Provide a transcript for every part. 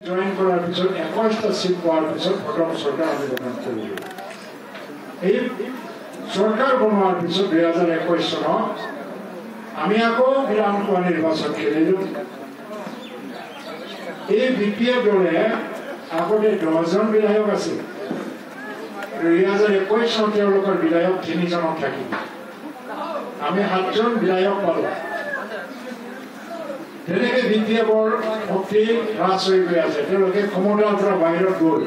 Join কৰাৰ পিছত 21টা seat পোৱাৰ পিছত প্ৰথম চৰকাৰ আমি গঠন কৰিলোঁ। এই চৰকাৰ বনোৱাৰ পিছত 2021 চনত আমি আকৌ বিধানসভা নিৰ্বাচন খেলিলোঁ। এই বিপিএফ দলে আগতে 10জন বিধায়ক আছিল। 2021 চনত তেওঁলোকৰ বিধায়ক 3জনক থাকিল। আমি 7জন বিধায়ক পালোঁ। তেনেকে বিপিএফৰ শক্তি হ্ৰাস হৈ গৈ আছে। তেওঁলোকে ক্ষমতাৰ পৰা বাহিৰত গ'ল।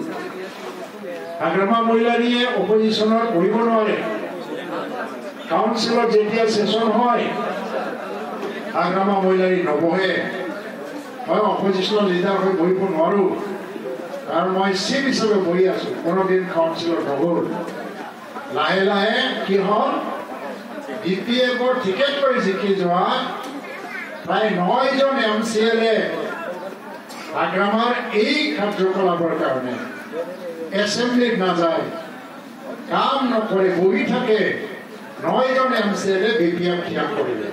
হাগ্ৰামা মহিলাৰীয়ে অপজিশ্যনত বহিব নোৱাৰে। কাউন্সিলত যেতিয়া সেশন হয় হাগ্ৰামা মহিলাৰী নবহে। মই অপজিশ্যনৰ লিডাৰ হৈ বহিব নোৱাৰোঁ, কাৰণ মই চিফ হিচাপে বহি আছোঁ। কোনোদিন কাউন্সিলত নগ'ল। লাহে লাহে কি হ'ল, বিপিএফৰ টিকেট কৰি জিকি যোৱা প্ৰায় 9জন MCLA হাগ্ৰামাৰ এই কাৰ্যকলাপৰ কাৰণে এছেম্বলিত নাযায়, কাম নকৰে, বহি থাকে। 9জন MCLA বিপিএফ ত্যাগ কৰিলে।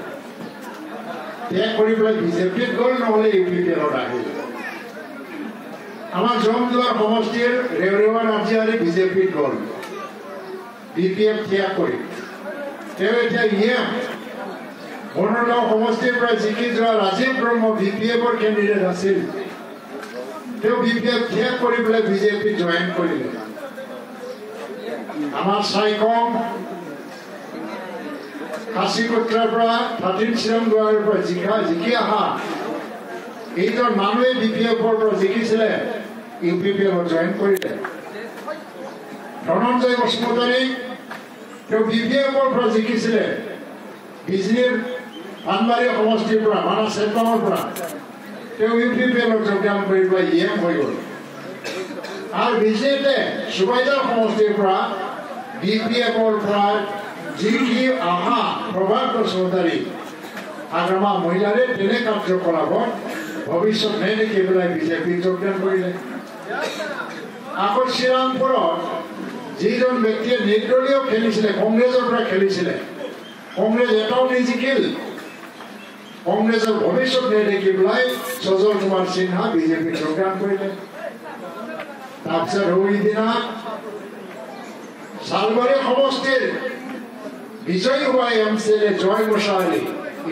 ত্যাগ কৰি পেলাই বিজেপিত গ'ল, নহ'লে UPPLত আহিল। আমাৰ জমদুৱাৰ সমষ্টিৰ ৰেওৰেৱা নাৰ্জীহাৰী বিজেপিত গ'ল, বিপিএফ ত্যাগ কৰি। তেওঁ এতিয়া বনগাঁও সমষ্টিৰ পৰা জিকি যোৱা ৰাজীৱ ব্ৰহ্ম বিপিএফৰ কেণ্ডিডেট আছিল। তেওঁ বিপিএফ ত্যাগ কৰি পেলাই বিজেপি জইন কৰিলে। আমাৰ চাইকম কাশীকোট্ৰাৰ পৰা ফাটিন চিৰামদুৱাৰৰ পৰা জিকি অহা এইজন মানুহে বিপিএফৰ পৰা জিকিছিলে, UPPLত জইন কৰিলে। ধনঞ্জয় বসুমতাৰী তেওঁ বিপিএফৰ পৰা জিকিছিলে, বিজনীৰ পানবাৰী সমষ্টিৰ পৰা, মানা চেটমৰ পৰা। তেওঁ UPPLত যোগদান কৰি পেলাই EM হৈ গ'ল। আৰু বিজেপিয়ে সুবাইদাৰ সমষ্টিৰ পৰা বিপিএফৰ পৰা জিকি অহা প্ৰভাত বসুমতাৰী হাগ্ৰামা মহিলাৰে তেনে কাৰ্যকলাপত ভৱিষ্যত নেদেখি পেলাই বিজেপিত যোগদান কৰিলে। আকৌ শ্ৰীৰামপুৰত যিজন ব্যক্তিয়ে নিৰ্দলীয় খেলিছিলে, কংগ্ৰেছৰ পৰা খেলিছিলে, কংগ্ৰেছ এটাও নিজিকিল। কংগ্ৰেছৰ ভৱিষ্যত নেদেখি পেলাই সজল কুমাৰ সিনহা বিজেপিত যোগদান কৰিলে। তাৰপিছত সিদিনা চালবাৰী সমষ্টিৰ বিজয়ী হোৱা MCLA জয় গোসাঁই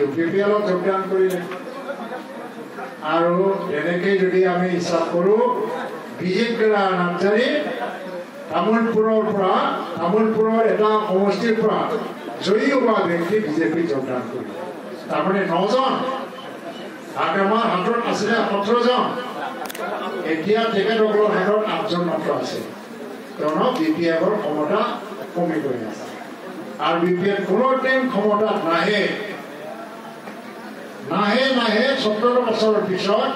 UPPLত যোগদান কৰিলে। আৰু তেনেকে যদি আমি হিচাপ কৰোঁ, বিজেপিৰ নাৰ্জাৰী তামোলপুৰৰ এটা সমষ্টিৰ পৰা জয়ী হোৱা ব্যক্তি বিজেপিত যোগদান কৰিলে। তাৰমানে 9জন। হাগ্ৰামাৰ হাতত আছিলে 17জন। এতিয়া তেখেতসকলৰ হাতত 8জন মাত্ৰ আছে। কিয়নো বিপিএফৰ ক্ষমতা কমি গৈ আছে। আৰু বিপিএফ কোনো টাইম ক্ষমতাত নাহে 17 বছৰৰ পিছত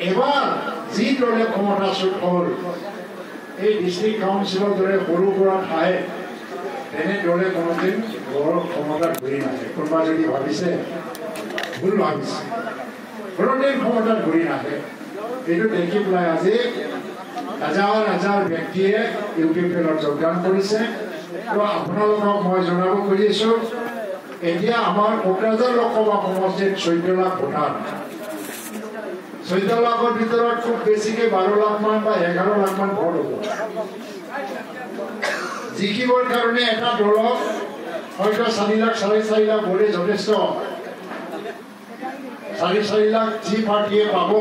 এবাৰ যি দলে ক্ষমতাচ্যুত হ'ল, এই ডিষ্ট্ৰিক্ট কাউন্সিলৰ দৰে সৰু সুৰা ঠাই তেনে দলে কোনোদিন ক্ষমতাত ঘূৰি নাহে। কোনোবা যদি ভাবিছে ভুল ভাবিছে, কোনোদিন ক্ষমতাত ঘূৰি নাহে। এইটো দেখি পেলাই আজি হাজাৰ ব্যক্তিয়ে UPPLত যোগদান কৰিছে। তো আপোনালোকক মই জনাব খুজিছোঁ, এতিয়া আমাৰ কোকৰাঝাৰ লোকসভা সমষ্টিত 14 লাখ ভোটাৰ। 14 লাখৰ ভিতৰত খুব বেছিকে 12 লাখ মান বা 11 লাখ মান ভোট হ'ব। জিকিবৰ কাৰণে এটা দলক হয়তো 4 লাখ 4.5 লাখ ভোটে যথেষ্ট। 4.5 লাখ যি পাৰ্টীয়ে পাব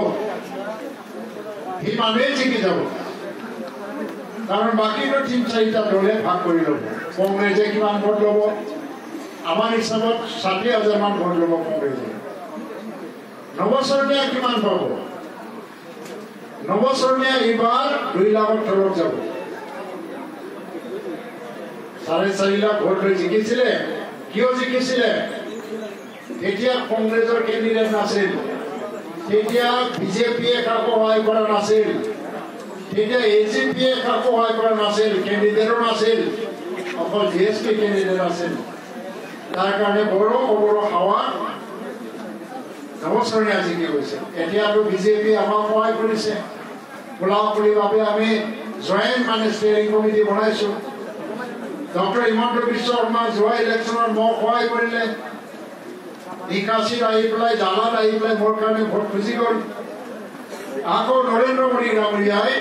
সি মানুহে জিকি যাব। কাৰণ বাকীটো 3-4টা দলে ভাগ কৰি ল'ব। কংগ্ৰেছে কিমান ভোট ল'ব, আমাৰ হিচাপত 60,000 মান ভোট ল'ব কংগ্ৰেছে। নৱশৰণীয়া কিমান পাব? নৱশৰণীয়া এইবাৰ 2 লাখৰ তলত যাব। 4.5 লাখ ভোট লৈ জিকিছিলে। কিয় জিকিছিলে? তেতিয়া কংগ্ৰেছৰ কেণ্ডিডেট নাছিল, তেতিয়া বিজেপিয়ে কাকো সহায় কৰা নাছিল, তেতিয়া AJPয়ে কাকো সহায় কৰা নাছিল, কেণ্ডিডেটো নাছিল, অকল GSP কেণ্ডিডেট আছিল। তাৰ কাৰণে বড়ো হাৱা নৱশৰণীয়া জিকি গৈছে। এতিয়াতো বিজেপি আমাক সহায় কৰিছে। খোলাখুলিভাৱে আমি জইণ্ট ষ্টেয়াৰিং কমিটি বনাইছোঁ। ডক্টৰ হিমন্ত বিশ্ব শৰ্মা যোৱা ইলেকশ্যনত মোক সহায় কৰিলে। নিকাশীত আহি পেলাই, জালাত আহি পেলাই মোৰ কাৰণে ভোট খুজি গ'ল। আকৌ নৰেন্দ্ৰ মোদী গাঁৱলীয়াই